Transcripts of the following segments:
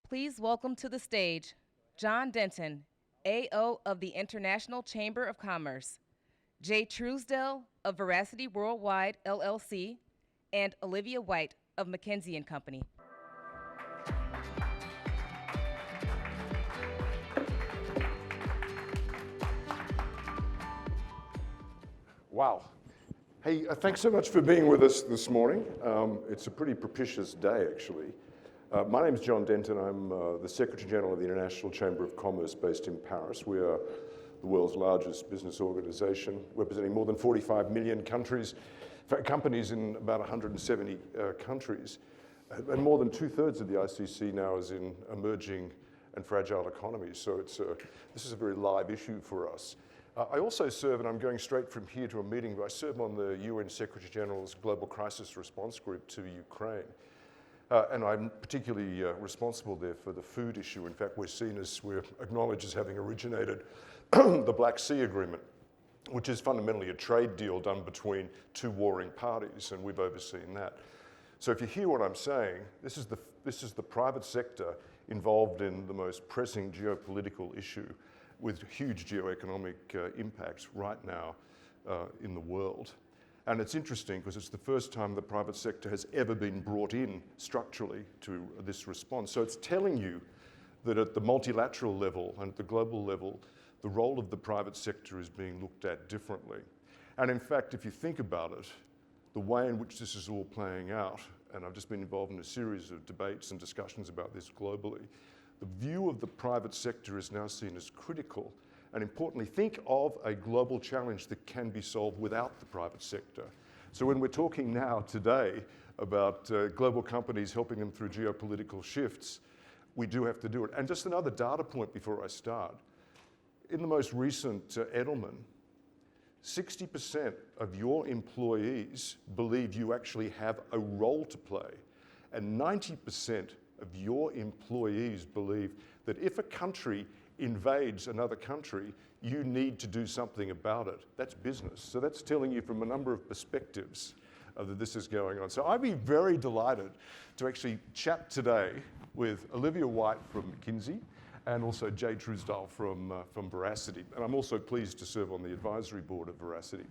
Please welcome to the stage John Denton, A.O. of the International Chamber of Commerce, J. Truesdale of Veracity Worldwide, LLC, and Olivia White of McKinsey & Company. Wow. Hey, thanks so much for being with us this morning. It's a pretty propitious day, actually. My name is John Denton. I'm the Secretary General of the International Chamber of Commerce based in Paris. We are the world's largest business organization, representing more than 45 million companies in about 170 countries. And more than 2/3 of the ICC now is in emerging and fragile economies. So this is a very live issue for us. I also serve, and I'm going straight from here to a meeting, but I serve on the UN Secretary General's Global Crisis Response Group to Ukraine. And I'm particularly responsible there for the food issue. In fact, we're acknowledged as having originated the Black Sea Agreement, which is fundamentally a trade deal done between two warring parties, and we've overseen that. So if you hear what I'm saying, this is the private sector involved in the most pressing geopolitical issue with huge geoeconomic impacts right now in the world. And it's interesting because it's the first time the private sector has ever been brought in structurally to this response. So it's telling you that at the multilateral level and at the global level, the role of the private sector is being looked at differently. And in fact, if you think about it, the way in which this is all playing out, and I've just been involved in a series of debates and discussions about this globally, the view of the private sector is now seen as critical. And importantly, think of a global challenge that can be solved without the private sector. So when we're talking now today about global companies helping them through geopolitical shifts, we do have to do it. And just another data point before I start. In the most recent Edelman, 60% of your employees believe you actually have a role to play. And 90% of your employees believe that if a country invades another country, you need to do something about it. That's business. So that's telling you from a number of perspectives that this is going on. So I'd be very delighted to actually chat today with Olivia White from McKinsey and also Jay Truesdale from Veracity. And I'm also pleased to serve on the advisory board of Veracity.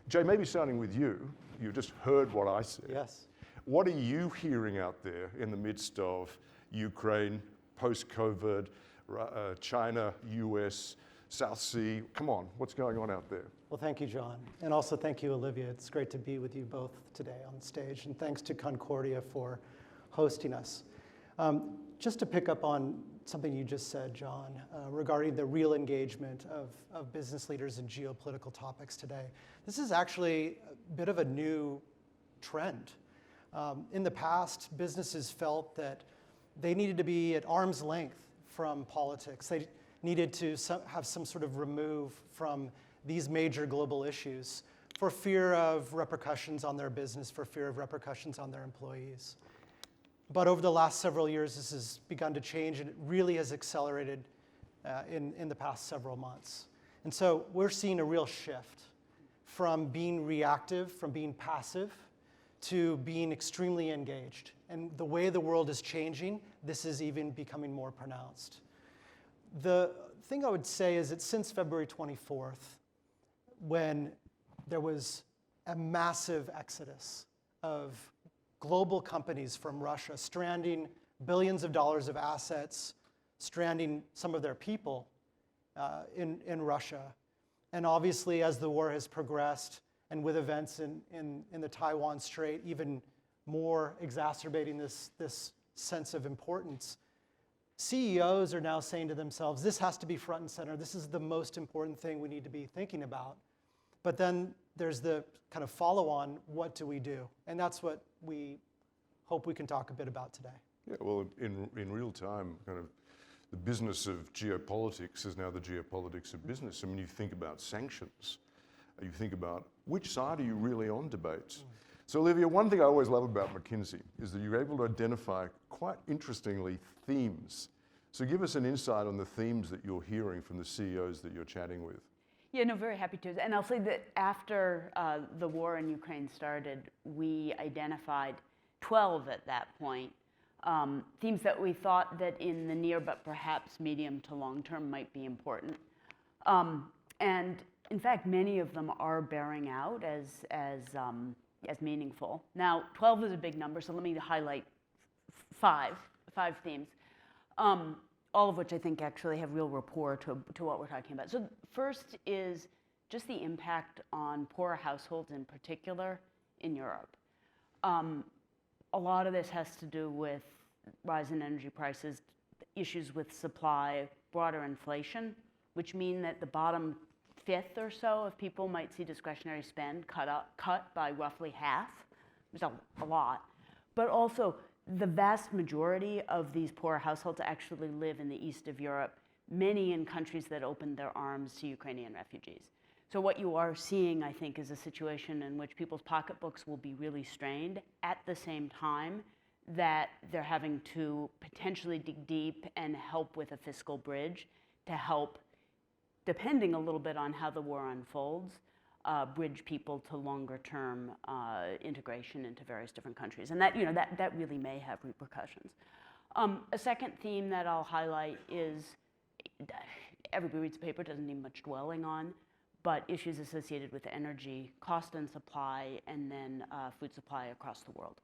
Jay, maybe starting with you. You just heard what I said. Yes. What are you hearing out there in the midst of Ukraine, post-COVID, China, US, South Sea? Come on, what's going on out there? Well, thank you, John. And also thank you, Olivia. It's great to be with you both today on stage. And thanks to Concordia for hosting us. Just to pick up on something you just said, John, regarding the real engagement of business leaders in geopolitical topics today. This is actually a bit of a new trend. In the past, businesses felt that they needed to be at arm's length from politics. They needed to have some sort of remove from these major global issues for fear of repercussions on their business, for fear of repercussions on their employees. But over the last several years, this has begun to change, and it really has accelerated in the past several months. And so we're seeing a real shift from being reactive, from being passive, to being extremely engaged. And the way the world is changing, this is even becoming more pronounced. The thing I would say is that since February 24th, when there was a massive exodus of global companies from Russia, stranding billions of dollars of assets, stranding some of their people in Russia. And obviously, as the war has progressed, and with events in the Taiwan Strait even more exacerbating this sense of importance, CEOs are now saying to themselves, this has to be front and center. This is the most important thing we need to be thinking about. But then there's the kind of follow-on, what do we do? And that's what we hope we can talk a bit about today. Yeah, well, in real time, kind of the business of geopolitics is now the geopolitics of business. I mean, you think about sanctions. You think about which side are you really on debates. So Olivia, one thing I always love about McKinsey is that you're able to identify, quite interestingly, themes. So give us an insight on the themes that you're hearing from the CEOs that you're chatting with. Yeah, no, very happy to. And I'll say that after the war in Ukraine started, we identified 12 at that point themes that we thought that in the near but perhaps medium to long term might be important. And in fact, many of them are bearing out as meaningful. Now, 12 is a big number, so let me highlight five themes, all of which I think actually have real rapport to what we're talking about. So first is just the impact on poorer households in particular in Europe. A lot of this has to do with rise in energy prices, issues with supply, broader inflation, which mean that the bottom fifth or so of people might see discretionary spend cut by roughly half, which is a lot. But also, the vast majority of these poor households actually live in the east of Europe, many in countries that opened their arms to Ukrainian refugees. So what you are seeing, I think, is a situation in which people's pocketbooks will be really strained at the same time that they're having to potentially dig deep and help with a fiscal bridge to help, depending a little bit on how the war unfolds, bridge people to longer-term integration into various different countries. And that really may have repercussions. A second theme that I'll highlight is, everybody reads the paper, doesn't need much dwelling on, but issues associated with energy, cost and supply, and then food supply across the world.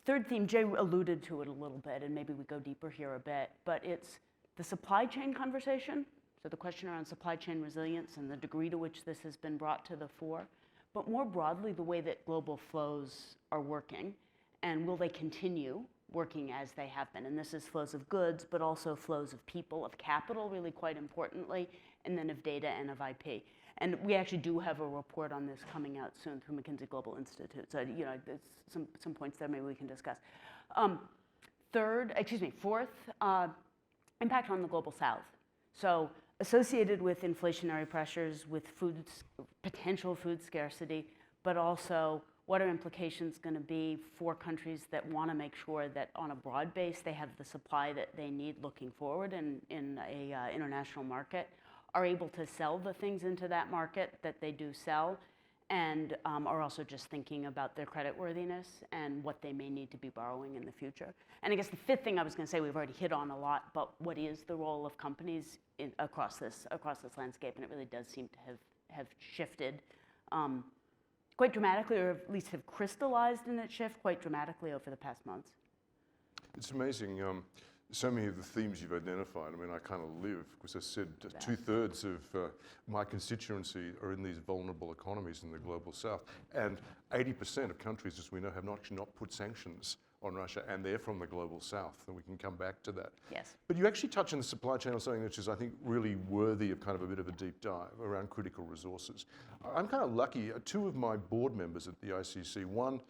Third theme, Jay alluded to it a little bit, and maybe we go deeper here a bit, but it's the supply chain conversation. So the question around supply chain resilience and the degree to which this has been brought to the fore, but more broadly, the way that global flows are working, and will they continue working as they have been? And this is flows of goods, but also flows of people, of capital, really quite importantly, and then of data and of IP. And we actually do have a report on this coming out soon through McKinsey Global Institute. So, there's some points there maybe we can discuss. Fourth, impact on the global south. So associated with inflationary pressures, with potential food scarcity, but also what are implications going to be for countries that want to make sure that on a broad base they have the supply that they need looking forward in a international market, are able to sell the things into that market that they do sell, and are also just thinking about their creditworthiness and what they may need to be borrowing in the future. And I guess the fifth thing I was going to say, we've already hit on a lot, but what is the role of companies across this landscape? And it really does seem to have shifted quite dramatically, or at least have crystallized in its shift quite dramatically over the past months. It's amazing. So many of the themes you've identified, I mean, I kind of live, because I said 2/3 of my constituency are in these vulnerable economies in the global south. And 80% of countries, as we know, have not put sanctions on Russia, and they're from the global south, and we can come back to that. Yes. But you actually touch on the supply chain on something which is, I think, really worthy of kind of a bit of a deep dive around critical resources. I'm kind of lucky, two of my board members at the ICC, one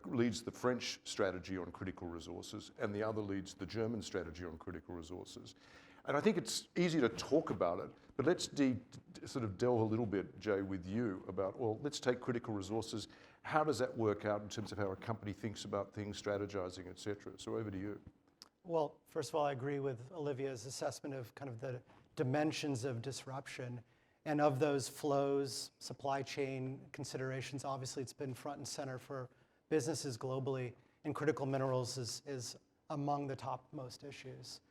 leads the French strategy on critical resources, and the other leads the German strategy on critical resources. And I think it's easy to talk about it, but let's sort of delve a little bit, Jay, with you about, well, let's take critical resources. How does that work out in terms of how a company thinks about things, strategizing, et cetera? So over to you. Well, first of all, I agree with Olivia's assessment of kind of the dimensions of disruption. And of those flows, supply chain considerations, obviously it's been front and center for businesses globally, and critical minerals is among the topmost issues.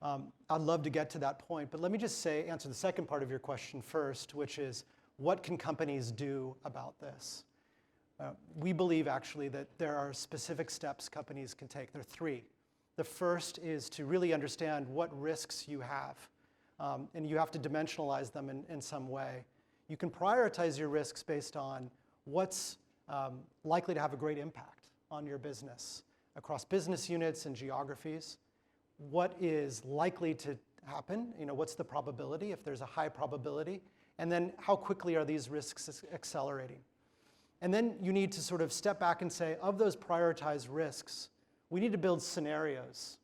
I'd love to get to that point, but let me just answer the second part of your question first, which is, what can companies do about this? We believe actually that there are specific steps companies can take. There are three. The first is to really understand what risks you have, and you have to dimensionalize them in some way. You can prioritize your risks based on what's likely to have a great impact on your business across business units and geographies. What is likely to happen? What's the probability if there's a high probability? And then how quickly are these risks accelerating? And then you need to sort of step back and say, of those prioritized risks, we need to build scenarios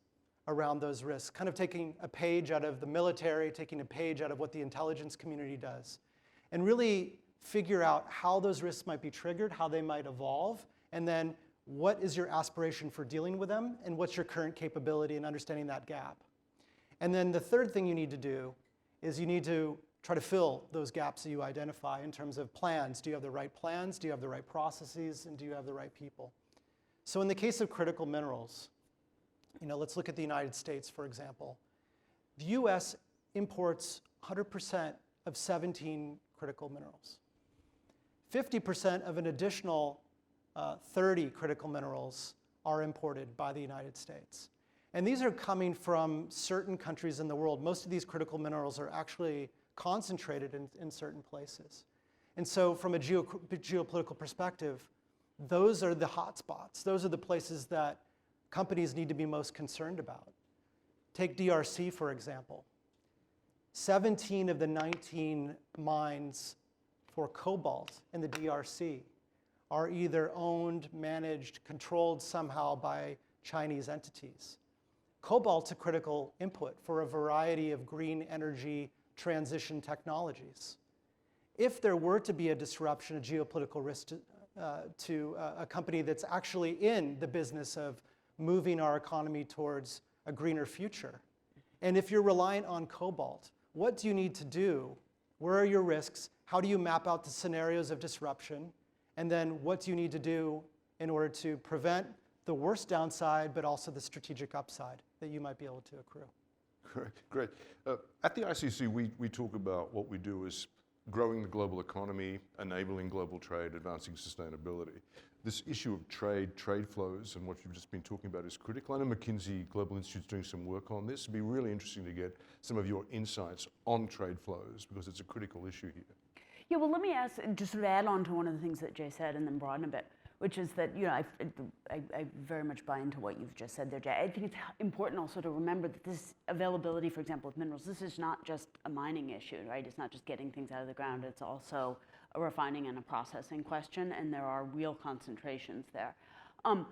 around those risks, kind of taking a page out of the military, taking a page out of what the intelligence community does, and really figure out how those risks might be triggered, how they might evolve, and then what is your aspiration for dealing with them, and what's your current capability in understanding that gap. And then the third thing you need to do is you need to try to fill those gaps that you identify in terms of plans. Do you have the right plans? Do you have the right processes? And do you have the right people? So in the case of critical minerals, Let's look at the United States, for example. The US imports 100% of 17 critical minerals. 50% of an additional 30 critical minerals are imported by the United States. And these are coming from certain countries in the world. Most of these critical minerals are actually concentrated in certain places. And so from a geopolitical perspective, those are the hot spots. Those are the places that companies need to be most concerned about. Take DRC, for example. 17 of the 19 mines for cobalt in the DRC are either owned, managed, controlled somehow by Chinese entities. Cobalt's a critical input for a variety of green energy transition technologies. If there were to be a disruption, a geopolitical risk to a company that's actually in the business of moving our economy towards a greener future, and if you're reliant on cobalt, what do you need to do? Where are your risks? How do you map out the scenarios of disruption? And then what do you need to do in order to prevent the worst downside, but also the strategic upside that you might be able to accrue? Great. At the ICC, we talk about what we do is growing the global economy, enabling global trade, advancing sustainability. This issue of trade flows, and what you've just been talking about is critical. I know McKinsey Global Institute's doing some work on this. It'd be really interesting to get some of your insights on trade flows, because it's a critical issue here. Yeah, well, let me ask, just sort of add on to one of the things that Jay said and then broaden a bit, which is that, I very much buy into what you've just said there, Jay. I think it's important also to remember that this availability, for example, of minerals, this is not just a mining issue, right? It's not just getting things out of the ground. It's also a refining and a processing question, and there are real concentrations there. And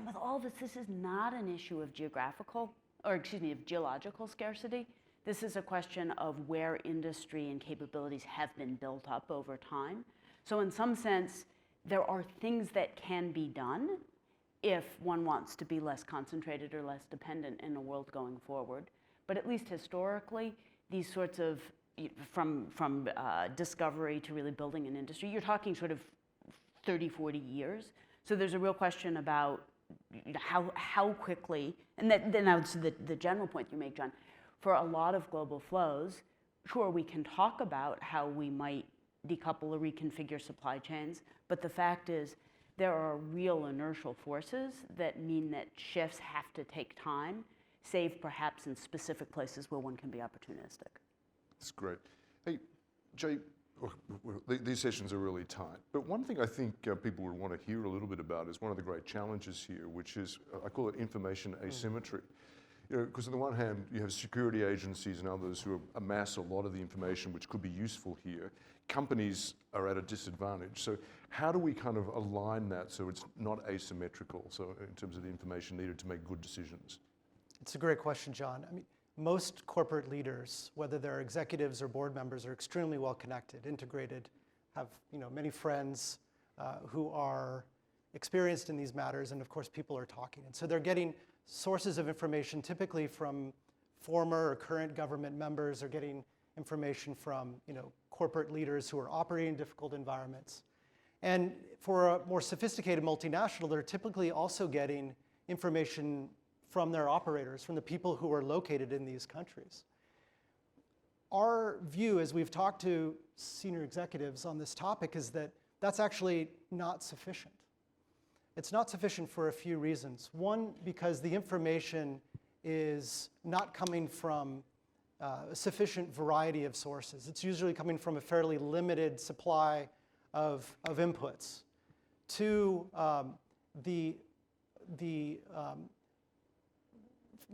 with all this is not an issue of geological scarcity. This is a question of where industry and capabilities have been built up over time. So in some sense, there are things that can be done if one wants to be less concentrated or less dependent in a world going forward. But at least historically, these sorts of, from discovery to really building an industry, you're talking sort of 30, 40 years. So there's a real question about how quickly, and then I would say the general point you make, John, for a lot of global flows, sure, we can talk about how we might decouple or reconfigure supply chains, but the fact is there are real inertial forces that mean that shifts have to take time, save perhaps in specific places where one can be opportunistic. That's great. Hey, Jay, these sessions are really tight, but one thing I think people would want to hear a little bit about is one of the great challenges here, which is, I call it information asymmetry. Because on the one hand, you have security agencies and others who amass a lot of the information which could be useful here. Companies are at a disadvantage. So how do we kind of align that so it's not asymmetrical, so in terms of the information needed to make good decisions? It's a great question, John. I mean, most corporate leaders, whether they're executives or board members, are extremely well connected, integrated, have many friends who are experienced in these matters, and of course people are talking. And so they're getting sources of information typically from former or current government members, or getting information from corporate leaders who are operating in difficult environments. And for a more sophisticated multinational, they're typically also getting information from their operators, from the people who are located in these countries. Our view, as we've talked to senior executives on this topic, is that that's actually not sufficient. It's not sufficient for a few reasons. One, because the information is not coming from a sufficient variety of sources. It's usually coming from a fairly limited supply of inputs. Two, the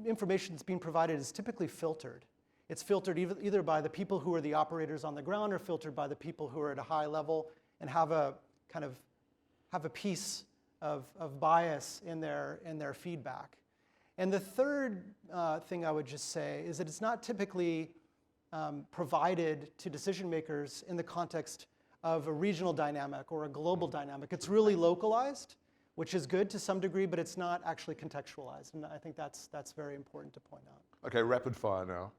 information that's being provided is typically filtered. It's filtered either by the people who are the operators on the ground, or filtered by the people who are at a high level and have a piece of bias in their feedback. And the third thing I would just say is that it's not typically provided to decision makers in the context of a regional dynamic or a global dynamic. It's really localized, which is good to some degree, but it's not actually contextualized. And I think that's very important to point out. Okay, rapid fire now.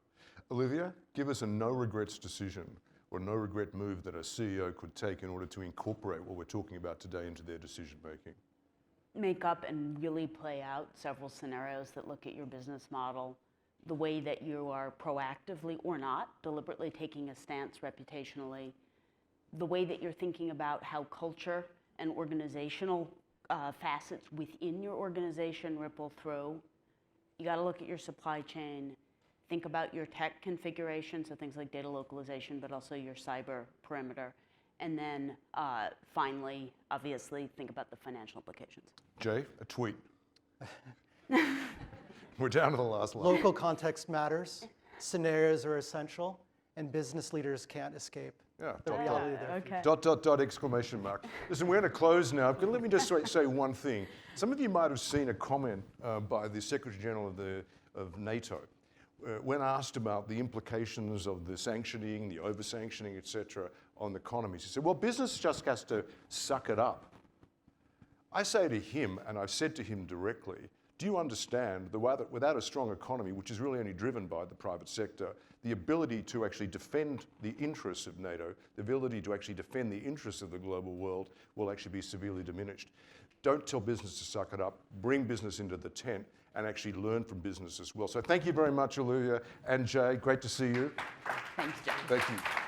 Olivia, give us a no regrets decision or no regret move that a CEO could take in order to incorporate what we're talking about today into their decision making. make up and really play out several scenarios that look at your business model, the way that you are proactively or not, deliberately taking a stance reputationally, the way that you're thinking about how culture and organizational facets within your organization ripple through. You got to look at your supply chain, think about your tech configuration, so things like data localization, but also your cyber perimeter. And then finally, obviously, think about the financial implications. Jay, a tweet. We're down to the last line. Local context matters, scenarios are essential, and business leaders can't escape Yeah, the reality of their Okay. dot, dot, dot, exclamation mark. Listen, we're going to close now. But let me just say one thing. Some of you might have seen a comment by the Secretary General of NATO when asked about the implications of the sanctioning, the over-sanctioning, et cetera, on the economies. He said, well, business just has to suck it up. I say to him, and I've said to him directly, do you understand that without a strong economy, which is really only driven by the private sector, the ability to actually defend the interests of NATO, the ability to actually defend the interests of the global world will actually be severely diminished. Don't tell business to suck it up, bring business into the tent and actually learn from business as well. So thank you very much, Olivia and Jay. Great to see you. Thanks, John. Thank you.